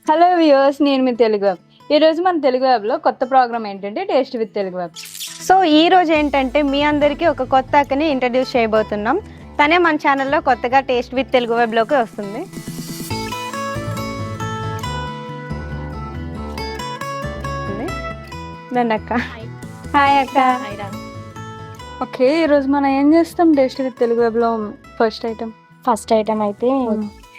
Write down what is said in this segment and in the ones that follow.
Hello viewers, నేను మీ Telugu web. ఈరోజు మన తెలుగు వెబ్లో కొత్త ప్రోగ్రామ్ ఏంటంటే taste with Telugu web. So ఈ రోజు ఏంటంటే మీ అందరికీ ఒక కొత్త అక్కని ఇంట్రడ్యూస్ చేయబోతున్నాం. తనే మన ఛానల్లో కొత్తగా టేస్ట్ విత్ తెలుగు వెబ్లోకి వస్తుంది. రండి అక్క. హాయ్ అక్క. ఓకే, ఈరోజు మనం ఏం చేస్తాం టేస్ట్ విత్ తెలుగు వెబ్లో? ఫస్ట్ ఐటమ్ అయితే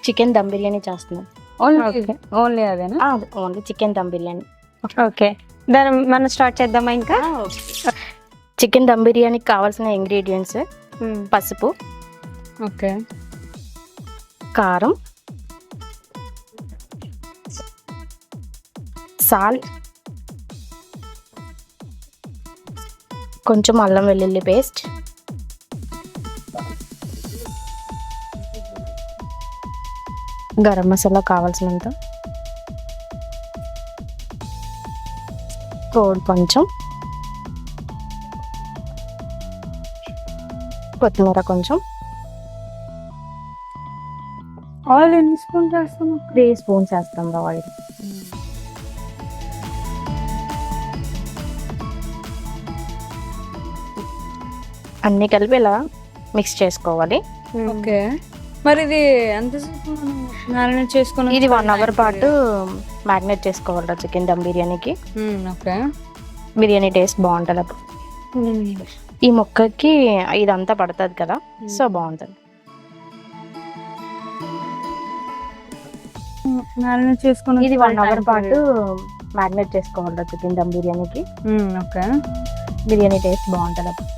చికెన్ దమ్ బిర్యానీ చేస్తున్నాం. ఓన్లీ అదేనా? Only chicken dum biryani. Okay, దాన్ని మనం స్టార్ట్ చేద్దామా? ఇంకా చికెన్ దమ్ బిర్యానీకి కావాల్సిన ఇంగ్రీడియంట్స్ పసుపు, ఓకే, కారం, సాల్ట్, కొంచెం అల్లం వెల్లుల్లి పేస్ట్, గరం మసాలా కావాల్సినంత, కొంచెం కొత్తిమీర, కొంచెం ఆయిల్ ఎన్ని స్పూన్స్ వేస్తాము? 3 స్పూన్స్ వేస్తాం ఆయిల్. అన్నీ కలిపి ఇలా మిక్స్ చేసుకోవాలి. ఓకే, మరి ఇది ఎంతసేపు మ్యారినేట్ చేసుకుని? ఇది 1 అవర్ పాటు మ్యారినేట్ చేసుకోవాలి చికెన్ దమ్ బిర్యానీకి. ఓకే, బిర్యానీ టేస్ట్ బాగుంటుంది అప్పుడు. ఈ ముక్కకి ఇదంతా పడుతుంది కదా, సో బాగుంటుంది. మ్యారినేట్ చేసుకుని ఇది 1 అవర్ పాటు మ్యారినేట్ చేసుకోవాలి చికెన్ దమ్ బిర్యానీకి. ఓకే, బిర్యానీ టేస్ట్ బాగుంటుంది అప్పుడు.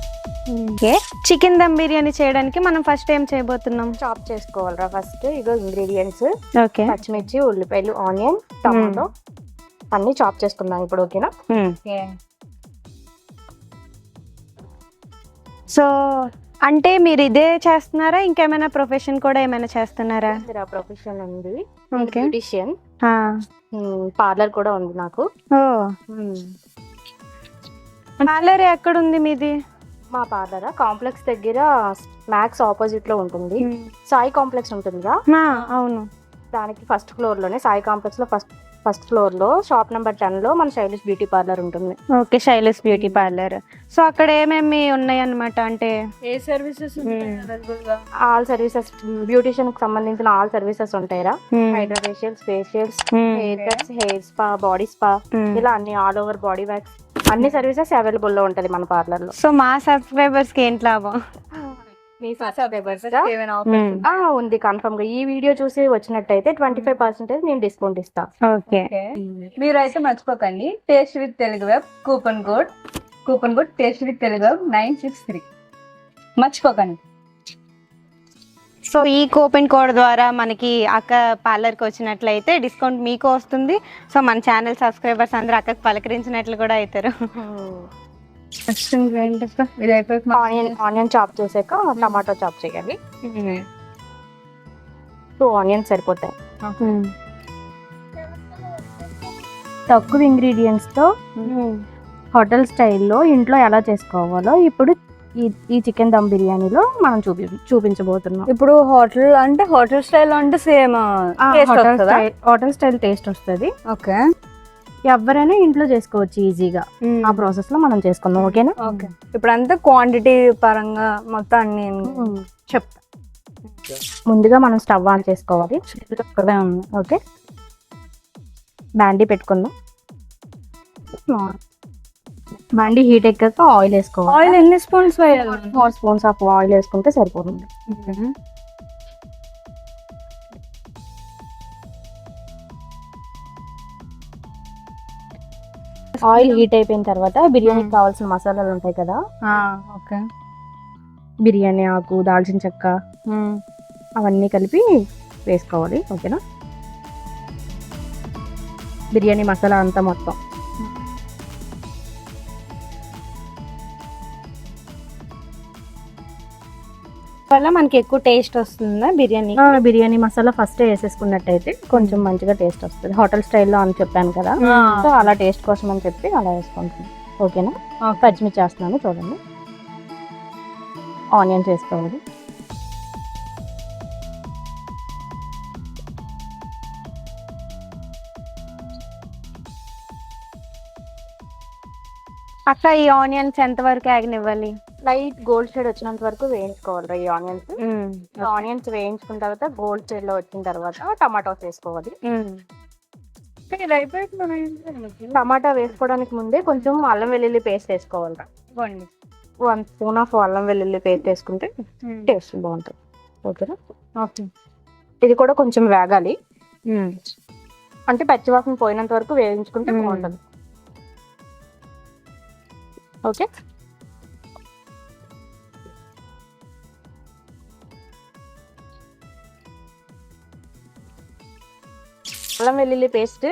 ఓకే, చికెన్ దమ్ బిర్యానీ చేయడానికి మనం ఫస్ట్ ఏం చేయబోతున్నాం? చాప్ చేసుకోవాలరా ఫస్ట్. ఇగో ఇంగ్రీడియంట్స్ ఓకే, పచ్చిమిర్చి, ఉల్లిపాయలు, ఆనియన్, టమాటో అన్ని చాప్ చేసుకుందాం ఇప్పుడు. ఓకేనా? సో అంటే మీరు ఇదే చేస్తున్నారా, ఇంకేమైనా ప్రొఫెషన్ కూడా ఏమైనా చేస్తున్నారా? ప్రొఫెషన్ ఉంది, ఓకే, బ్యూటిషియన్, పార్లర్ కూడా ఉంది నాకు. ఓ, పార్లర్ ఎక్కడ ఉంది మీది? మా పార్లర్ కాంప్లెక్స్ దగ్గర మ్యాక్స్ ఆపోజిట్ లో ఉంటుంది. సాయి కాంప్లెక్స్ ఉంటుందిగా, అవును, దానికి ఫస్ట్ ఫ్లోర్ లోనే సాయి కాంప్లెక్స్ లో ఫస్ట్ ఫ్లోర్ లో షాప్ నెంబర్ 10 లో మన శైలిష్ బ్యూటీ పార్లర్ ఉంటుంది. Okay, Shailesh beauty parlour. So అక్కడ ఏమేమి ఉన్నాయి అన్నమాట? అంటే ఏ సర్వీసెస్ ఆల్ సర్వీసెస్, బ్యూటిషియన్ కి సంబంధించిన ఆల్ సర్వీసెస్ ఉంటాయిరా. Hydra facials, facials, hair cuts, hair spa, body spa, ఇలా అన్ని ఆల్ ఓవర్ బాడీ వ్యాక్స్ అన్ని సర్వీసెస్ అవైలబుల్ లో ఉంటది మన పార్లర్ లో. సో మా సబ్స్క్రైబర్స్ కి ఏంటి లాభం? మీ సబ్స్క్రైబర్స్ ఉంది కన్ఫర్మ్ గా. ఈ వీడియో చూసి వచ్చినట్టయితే 25% నేను డిస్కౌంట్ ఇస్తా. ఓకే, మీరైతే మర్చిపోకండి, taste with Telugu web coupon code taste with Telugu web 963 మర్చిపోకండి. సో ఈ కూపన్ కోడ్ ద్వారా మనకి అక్క పార్లర్కి వచ్చినట్లయితే డిస్కౌంట్ మీకు వస్తుంది. సో మన ఛానల్ సబ్స్క్రైబర్స్ అందరూ అక్కకి పలకరించినట్లు కూడా అవుతారు. ఆనియన్ చాప్ చేసాక టమాటో చాప్ చేయాలి. 2 ఆనియన్స్ సరిపోతాయి. తక్కువ ఇంగ్రీడియంట్స్ తో హోటల్ స్టైల్లో ఇంట్లో ఎలా చేసుకోవాలో ఇప్పుడు ఈ చికెన్ దమ్ బిర్యానీలో మనం చూపించబోతున్నాం. ఇప్పుడు హోటల్ స్టైల్ అంటే సేమ్ హోటల్ స్టైల్ టేస్ట్ వస్తుంది. ఓకే, ఎవరైనా ఇంట్లో చేసుకోవచ్చు ఈజీగా. ఆ ప్రాసెస్ లో మనం చేసుకుందాం. ఓకేనా? ఓకే, ఇప్పుడు అంతా క్వాంటిటీ పరంగా మొత్తం అన్ని చెప్తా. ముందుగా మనం స్టవ్ ఆన్ చేసుకోవాలి. ఓకే, బాండీ పెట్టుకుందాం. బాండీ హీట్ ఎక్కాక ఆయిల్ వేసుకోవాలి. ఆయిల్ ఎన్ని స్పూన్స్ వేయాలి? 4 స్పూన్స్ ఆఫ్ ఆయిల్ వేసుకుంటే సరిపోతుంది. ఆయిల్ హీట్ అయిపోయిన తర్వాత బిర్యానీకి కావాల్సిన మసాలాలు ఉంటాయి కదా. ఓకే, బిర్యానీ ఆకు, దాల్చిన చెక్క అవన్నీ కలిపి వేసుకోవాలి. ఓకేనా? బిర్యానీ మసాలా అంతా మొత్తం వల్ల మనకి ఎక్కువ టేస్ట్ వస్తుందా బిర్యానీ? బిర్యానీ మసాలా ఫస్ట్ వేసేసుకున్నట్టయితే కొంచెం మంచిగా టేస్ట్ వస్తుంది. హోటల్ స్టైల్లో అని చెప్పాను కదా, సో అలా టేస్ట్ కోసం అని చెప్పి అలా వేసుకుంటున్నాను. ఓకేనా? పచ్చిమిర్చి వేస్తున్నాను చూడండి. ఆనియన్స్ వేసుకోవాలి. అక్క ఈ ఆనియన్స్ ఎంత వరకు ఆగనివ్వాలి? లైట్ గోల్డ్ షేడ్ వచ్చినంత వరకు వేయించుకోవాలి ఈ ఆనియన్స్. ఆనియన్స్ వేయించుకున్న తర్వాత గోల్డ్ షేడ్ లో వచ్చిన తర్వాత టమాటోస్ వేసుకోవాలి. ఇది అయిపోయింది. టమాటా వేసుకోవడానికి ముందే కొంచెం అల్లం వెల్లుల్లి పేస్ట్ వేసుకోవాలి. 1 స్పూన్ ఆఫ్ అల్లం వెల్లుల్లి పేస్ట్ వేసుకుంటే టేస్ట్ బాగుంటుంది. ఓకేనా? ఓకే. ఇది కూడా కొంచెం వేగాలి, అంటే పచ్చివాసన పోయినంత వరకు వేయించుకుంటే బాగుంటుంది. ఓకే. అల్లం వెల్లుల్లి పేస్ట్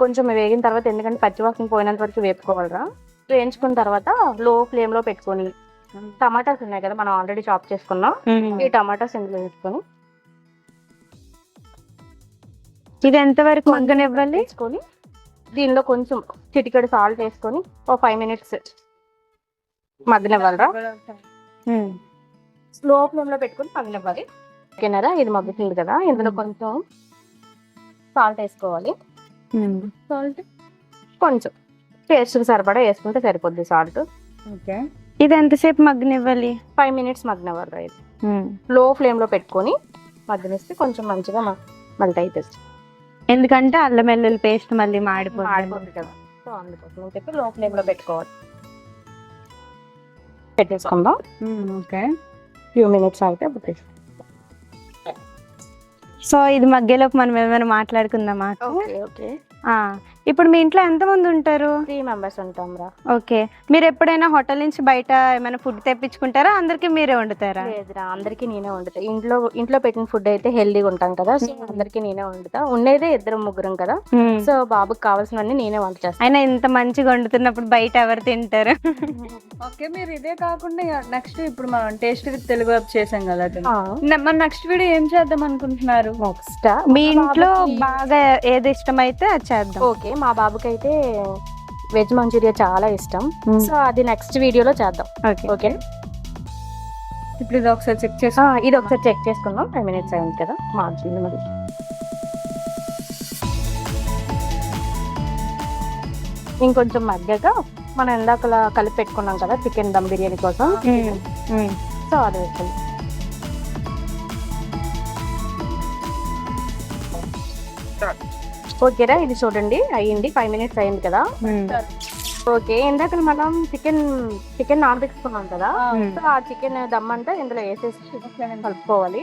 కొంచెం వేగిన తర్వాత, ఎందుకంటే పచ్చివాసన పోయినంత వరకు వేపుకోవాలరా. వేయించుకున్న తర్వాత లో ఫ్లేమ్ లో పెట్టుకొని టమాటాస్ ఉన్నాయి కదా మనం ఆల్రెడీ చాప్ చేసుకున్నాం, ఈ టమాటాస్ ఇందులో వేసుకొని ఇది ఎంత వరకు మగ్గనివ్వాలి? వేసుకొని దీనిలో కొంచెం చిటికెడు సాల్ట్ వేసుకొని ఒక 5 minutes మగ్గనివ్వాలరా. స్లో ఫ్లేమ్ లో పెట్టుకొని మగ్గనివ్వాలి. ఓకేనారా? ఇది మగ్గుతుంది కదా, ఇందులో కొంచెం సాల్ట్ వేసుకోవాలి. సాల్ట్ కొంచెం టేస్ట్ సరిపడా వేసుకుంటే సరిపోద్ది సాల్ట్. ఓకే. ఇది ఎంతసేపు మగ్గనివ్వాలి? 5 minutes మగ్గనివ్వాలి. ఇది లో ఫ్లేమ్ లో పెట్టుకొని మగ్గనిస్తే కొంచెం మంచిగా మల్ట్ అవుతుంది. ఎందుకంటే అల్లం వెల్లుల్లి పేస్ట్ మళ్ళీ మాడిపోతుంది కదా, సో అందుకోసం చెప్పి లో ఫ్లేమ్ లో పెట్టుకోవాలి. పెట్టేసుకుందాం. ఓకే. ఫ్యూ మినిట్స్ అయితే పెట్టేసుకుందాం. సో ఇది మగ్గేలోపు మనం ఏమైనా మాట్లాడుకుందామా? ఓకే. ఇప్పుడు మీ ఇంట్లో ఎంతమంది ఉంటారు? 3 members ఉంటాం రా. ఓకే. మీరు ఎప్పుడైనా హోటల్ నుంచి బయట ఏమైనా ఫుడ్ తెప్పించుకుంటారా? అందరికి మీరే వండుతారా? లేదురా, అందరికి నేనే వండుతా. ఇంట్లో పెట్టిన ఫుడ్ అయితే హెల్దీగా ఉంటాం కదా, సో అందరికి నేనే వండుతా. ఉండేదే 2-3 కదా, సో బాబుకి కావాల్సినవన్నీ నేనే వంట చేస్తాను. అయినా ఇంత మంచిగా వండుతున్నప్పుడు బయట ఎవరు తింటారు? ఓకే. మీరు ఇదే కాకుండా నెక్స్ట్ ఇప్పుడు మనం టేస్ట్ విత్ తెలుగు వెబ్ చేసాం కదా, మన నెక్స్ట్ వీడియో ఏం చేద్దాం అనుకుంటున్నారు? నెక్స్ట్ మీ ఇంట్లో బాగా ఏది ఇష్టమైతే అది చేద్దాం. ఓకే. మా బాబుకి అయితే వెజ్ మంచూరియా చాలా ఇష్టం, సో అది నెక్స్ట్ వీడియోలో చేద్దాం. ఓకే. ఇప్పుడు ఇది ఒకసారి చెక్ చేసి ఇది ఒకసారి చెక్ చేసుకుందాం. 5 minutes అయింది కదా, మార్చింది మరి. ఇంకొంచెం మగ్గాక మనం ఇందాక కలిపి పెట్టుకున్నాం కదా చికెన్ దమ్ బిర్యానీ కోసం, సో అది వేసుకుందాం. ఓకేరా, ఇది చూడండి అయ్యింది. 5 minutes అయింది కదా. ఓకే. ఇందాక మనం చికెన్ నానబెట్టుకున్నాం కదా, సో ఆ చికెన్ దమ్ అంతా ఇందులో వేసేసి కలుపుకోవాలి.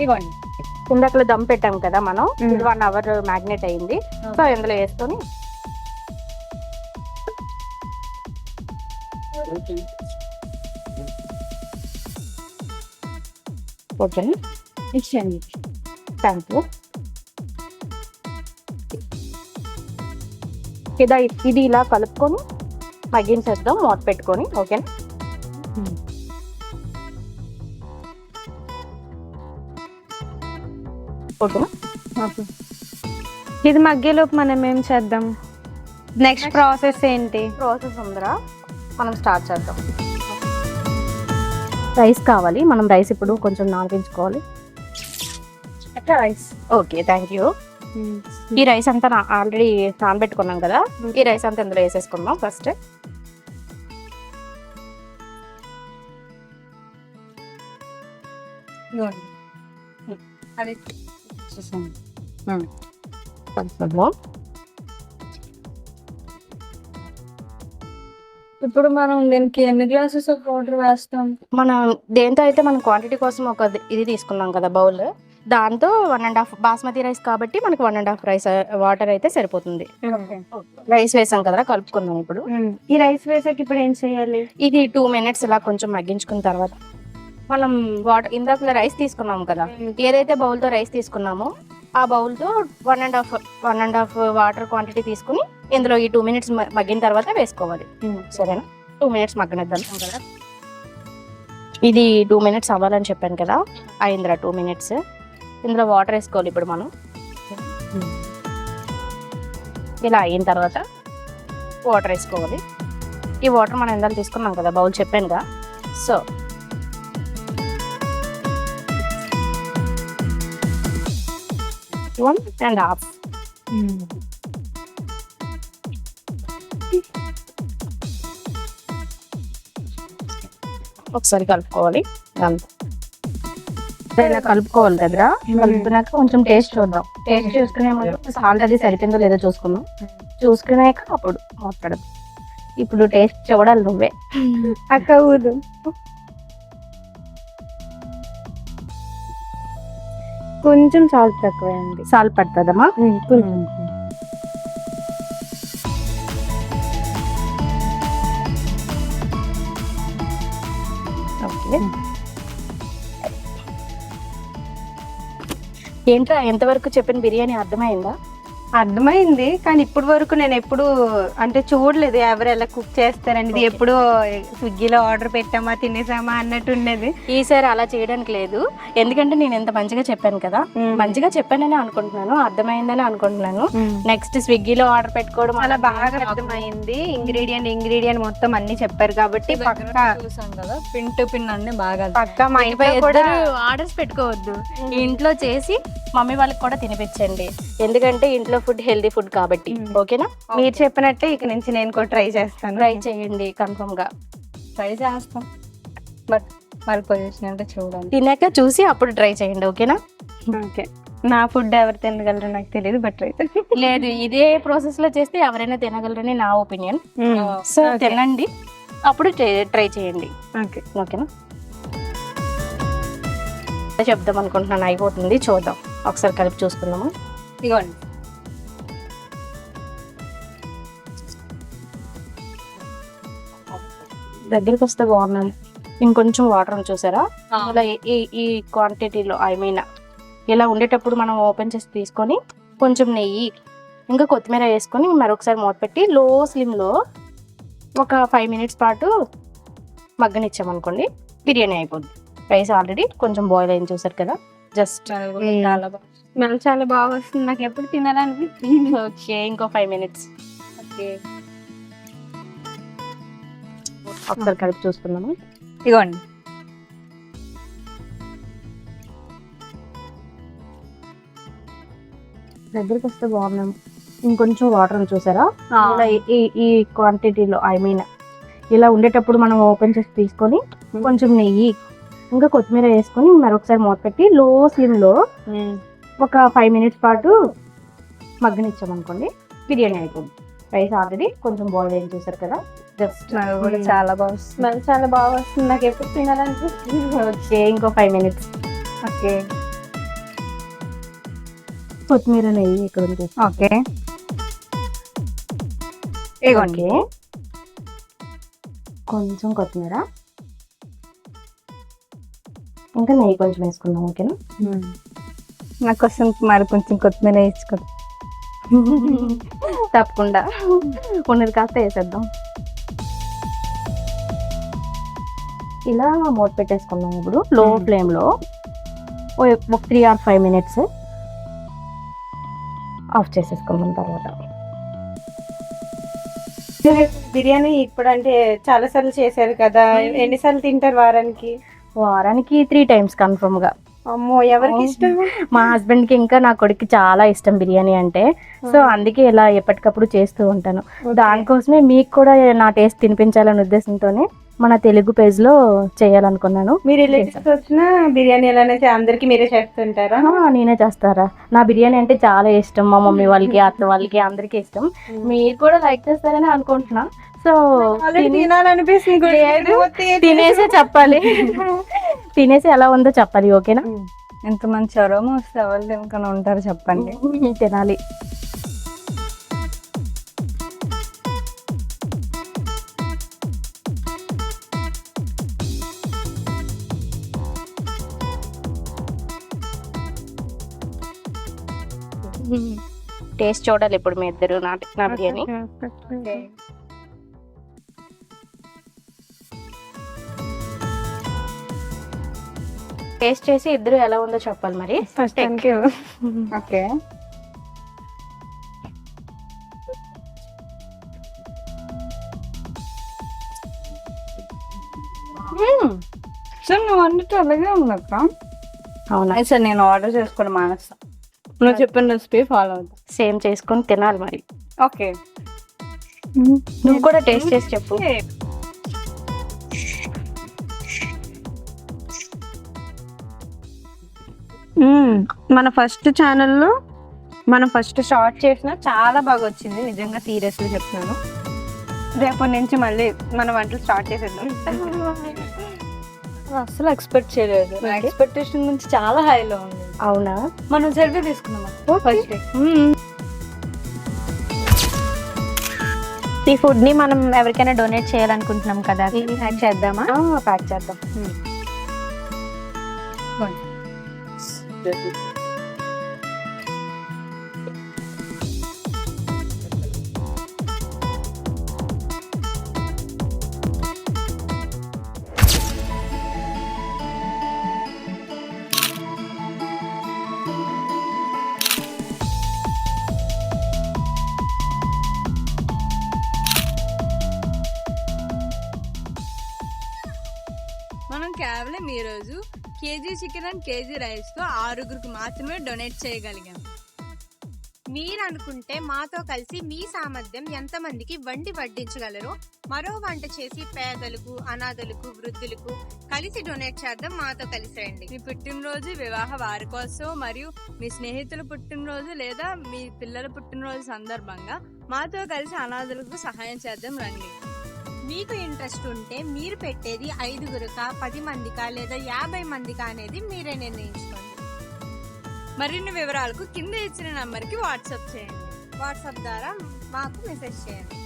ఇవ్వండి. ఇందాక దమ్ పెట్టాం కదా మనం, ఇది 1 hour మ్యాగ్నేట్ అయ్యింది, సో ఇందులో వేసుకొని ఓకే ఇచ్చేయండి. Thank you. ఇది ఇలా కలుపుకొని మగ్గించేద్దాం మూత పెట్టుకొని. ఓకేనా? ఓకేనా? ఇది మగ్గేలోపు మనం ఏం చేద్దాం? నెక్స్ట్ ప్రాసెస్ ఏంటి? ప్రాసెస్ ఉందరా, మనం స్టార్ట్ చేద్దాం. రైస్ కావాలి, మనం రైస్ ఇప్పుడు కొంచెం నానబెట్టుకోవాలి. రైస్. Okay, thank you. ఈ రైస్ అంతా ఆల్రెడీ నానబెట్టుకున్నాం కదా, ఈ రైస్ అంతా ఇందులో వేసేసుకుందాం ఫస్ట్. ఇప్పుడు మనం దీనికి ఎన్ని గ్లాసెస్ ఆఫ్ వాటర్ వేస్తాం? మనం దేంతో అయితే మనం క్వాంటిటీ కోసం ఒక ఇది తీసుకున్నాం కదా బౌల్, దాంతో 1.5 బాస్మతి రైస్ కాబట్టి మనకి 1.5 రైస్ వాటర్ అయితే సరిపోతుంది. రైస్ వేసాం కదా, కలుపుకుందాం. ఇప్పుడు ఈ రైస్ వేసాక ఇప్పుడు ఏం చేయాలి? ఇది 2 minutes ఇలా కొంచెం మగ్గించుకున్న తర్వాత మనం వాటర్, ఇందాక రైస్ తీసుకున్నాం కదా, ఏదైతే బౌల్ తో రైస్ తీసుకున్నామో ఆ బౌల్ తో 1.5 వాటర్ క్వాంటిటీ తీసుకుని ఇందులో ఈ 2 minutes మగ్గిన తర్వాత వేసుకోవాలి. సరేనా? 2 minutes మగ్గనిద్దాం కదా. ఇది 2 minutes అవ్వాలని చెప్పాను కదా, అయిందిరా 2 minutes. ఇందులో వాటర్ వేసుకోవాలి ఇప్పుడు మనం. ఇలా అయిన తర్వాత వాటర్ వేసుకోవాలి. ఈ వాటర్ మనం ఇందాక తీసుకున్నాం కదా బౌల్, చెప్పానుగా. సో 1.5 ఒకసారి కలుపుకోవాలి. ఇలా కలుపుకోవాలి కదరా. కలుపుకున్నాక కొంచెం టేస్ట్ చూద్దాం. టేస్ట్ చూసుకునే ముందు సాల్ట్ అది సరిపోయిందో లేదో చూసుకుందాం. చూసుకున్నాక అప్పుడు మాట్లాడదు. ఇప్పుడు టేస్ట్ చూడాలి నువ్వే. అక్క ఊదు. కొంచెం సాల్ట్ తక్కువేయండి. సాల్ట్ పడుతుందమ్మా. ఓకే. ఏంట్రా ఎంతవరకు చెప్పిన బిర్యానీ అర్థమైందా? అర్థమైంది, కానీ ఇప్పటి వరకు నేను ఎప్పుడు అంటే చూడలేదు ఎవరు ఎలా కుక్ చేస్తారని. ఇది ఎప్పుడు స్విగ్గీలో ఆర్డర్ పెట్టామా తినేసామా అన్నట్టు ఉండేది. ఈసారి అలా చేయడానికి లేదు, ఎందుకంటే నేను ఎంత మంచిగా చెప్పాను కదా. మంచిగా చెప్పానని అనుకుంటున్నాను, అర్థమైందని అనుకుంటున్నాను. నెక్స్ట్ స్విగ్గీలో ఆర్డర్ పెట్టుకోవడం అలా బాగా అర్థమైంది. ఇంగ్రీడియంట్ మొత్తం అన్ని చెప్పారు కాబట్టి పక్కా చూసాం కదా, పిన్ టు పిన్ అన్ని బాగా. పక్కా మా ఇంట్లో కూడా ఆర్డర్స్ పెట్టుకోవద్దు, ఇంట్లో చేసి మమ్మీ వాళ్ళకి కూడా తినిపించండి. ఎందుకంటే ఇంట్లో ఫుడ్ హెల్దీ ఫుడ్ కాబట్టి. ఓకేనా? మీరు చెప్పినట్టే ఇక నుంచి నేను కూడా ట్రై చేస్తాను. ట్రై చేయండి, కన్ఫర్మ్ గా ట్రై చేస్తాం, బట్ మరి పొజిషన్ అంటే చూడండి. తినాక చూసి అప్పుడు ట్రై చేయండి. ఓకేనా? ఓకే. నా ఫుడ్ ఎవరు తినగలరో నాకు తెలియదు, బట్ ట్రై లేదు, ఇదే ప్రాసెస్ లో చేస్తే ఎవరైనా తినగలరని నా ఒపీనియన్. సో తినండి, అప్పుడు ట్రై చేయండి. ఓకే. ఓకేనా? చెప్దాం అనుకుంటున్నాను, అయిపోతుంది, చూద్దాం ఒకసారి కలిపి చూసుకుందాము. ఇదిగోండి, దగ్గరికి వస్తే బాగున్నాను. ఇంకొంచెం వాటర్ చూసారా, అలా ఈ క్వాంటిటీలో ఐ మీన్ ఇలా ఉండేటప్పుడు మనం ఓపెన్ చేసి తీసుకొని కొంచెం నెయ్యి ఇంకా కొత్తిమీర వేసుకొని మరొకసారి మూత పెట్టి లో స్లిమ్లో ఒక 5 minutes పాటు మగ్గనిచ్చామనుకోండి, బిర్యానీ అయిపోద్ది. రైస్ ఆల్రెడీ కొంచెం బాయిల్ అయింది చూసారు కదా. జస్ట్ చాలా బాగా. స్మెల్ చాలా బాగా వస్తుంది, నాకు ఎప్పుడు తినాలనిపిస్తుంది. ఓకే, ఇంకో 5 minutes ఓకే, ఒకసారి కలిపి చూసుకుందాము. ఇదిగోండి, దగ్గరికి వస్తే బాగున్నాము. ఇంకొంచెం వాటర్ చూసారా, ఇలా ఈ క్వాంటిటీలో ఐ మీన్ ఇలా ఉండేటప్పుడు మనం ఓపెన్ చేసి తీసుకొని కొంచెం నెయ్యి ఇంకా కొత్తిమీర వేసుకొని మరొకసారి మూత పెట్టి లో స్లిమ్లో ఒక 5 minutes పాటు మగ్గనిచ్చామనుకోండి, బిర్యానీ అయిపోయింది. రైస్ ఆల్రెడీ కొంచెం బాయిల్ అయింది చూసారు కదా. జస్ట్ స్మెల్ కూడా చాలా బాగా వస్తుంది. స్మెల్ చాలా బాగా వస్తుంది, నాకు ఎప్పుడు తినాలనిపిస్తుంది. ఓకే, ఇంకో 5 minutes. ఓకే, కొత్తిమీర నెయ్యి ఇక్కడ ఉంది. ఓకే, ఇదిగోండి, ఓకే, కొంచెం కొత్తిమీర ఇంకా నెయ్యి కొంచెం వేసుకుందాం. ఓకేనా? నాకు కోసం మరి కొంచెం కొత్తిమీర వేసుకో. తప్పకుండా ఉన్నది కాస్త వేసేద్దాం. ఇలా మూత పెట్టేసుకుందాం. ఇప్పుడు లో ఫ్లేమ్లో ఒక 3 or 5 minutes ఆఫ్ చేసేసుకుందాం. తర్వాత బిర్యానీ ఇప్పుడు అంటే చాలా సార్లు చేశారు కదా, ఎన్నిసార్లు తింటారు వారానికి? వారానికి 3 times కన్ఫర్మ్ గా. అమ్మో, ఎవరికి ఇష్టం? మా హస్బెండ్ కి ఇంకా నా కొడుకు చాలా ఇష్టం బిర్యానీ అంటే. సో అందుకే ఇలా ఎప్పటికప్పుడు చేస్తూ ఉంటాను. దానికోసమే మీకు కూడా నా టేస్ట్ తినిపించాలనే ఉద్దేశంతోనే మన తెలుగు పేజ్ లో చేయాలనుకున్నాను. మీరు రిలేటివ్స్ వచ్చిన బిర్యానీ ఎలానే అందరికి మీరే చేస్తుంటారా? నేనే చేస్తారా. నా బిర్యానీ అంటే చాలా ఇష్టం, మా మమ్మీ వాళ్ళకి అత్త వాళ్ళకి అందరికీ ఇష్టం. మీరు కూడా లైక్ చేస్తారని అనుకుంటున్నా. సో తినాలనిపిస్తుంది, తినేసే చెప్పాలి, తినేసి ఎలా ఉందో చెప్పాలి. ఓకేనా? ఎంత మంచి అరోమా వస్తే ఎవరు తినకుండా ఉంటారు చెప్పండి. తినాలి. టేస్ట్ చూడాలి ఇప్పుడు మీ ఇద్దరు నా బిర్యానీ. టేస్ట్ చేసి ఇద్దరు ఎలా ఉందో చెప్పాలి మరి. ఓకే, సార్ నువ్వు అన్నట్టు అలాగే ఉందక్క. అవునా? సార్ నేను ఆర్డర్ చేసుకోవడం మానేస్తా, నువ్వు చెప్పిన రెసిపీ ఫాలో అవుతా. సేమ్ చేసుకొని తినాలి మరి. ఓకే, నువ్వు కూడా టేస్ట్ చేసి చెప్పు. మన ఫస్ట్ ఛానల్లో మనం ఫస్ట్ స్టార్ట్ చేసిన చాలా బాగా వచ్చింది, నిజంగా సీరియస్లీ చెప్తున్నాను. రేపటి నుంచి మళ్ళీ మన వంటలు స్టార్ట్ చేసేద్దాం. అసలు ఎక్స్పెక్ట్ చేయలేదు. ఎక్స్పెక్టేషన్ నుంచి చాలా హైలో ఉంది. అవునా? మనం సెల్ఫీ తీసుకున్నాం ఫస్ట్ డే. ఈ ఫుడ్ ని మనం ఎవరికైనా డొనేట్ చేయాలనుకుంటున్నాం కదా, ప్యాక్ చేద్దామా? ప్యాక్ చేద్దాం. మనం కేవలం ఈ రోజు KG chicken and KG rice తో 6గురికి మాత్రమే డొనేట్ చేయగలిగాం. మీరు అనుకుంటే మాతో కలిసి మీ సామర్థ్యం ఎంతమందికి వండి వడ్డించగలరో మరో వంట చేసి పేదలకు, అనాథలకు, వృద్ధులకు కలిసి డొనేట్ చేద్దాం. మాతో కలిసి రండి. మీ పుట్టినరోజు, వివాహ వార్షికోత్సవం మరియు మీ స్నేహితుల పుట్టినరోజు లేదా మీ పిల్లల పుట్టినరోజు సందర్భంగా మాతో కలిసి అనాథలకు సహాయం చేద్దాం రండి. మీకు ఇంట్రెస్ట్ ఉంటే మీరు పెట్టేది 5గురికా, 10 మందికా లేదా 50 మందికా అనేది మీరే నిర్ణయించుకోండి. మరిన్ని వివరాలకు కింద ఇచ్చిన నంబర్కి వాట్సాప్ చేయండి. వాట్సాప్ ద్వారా మాకు మెసేజ్ చేయండి.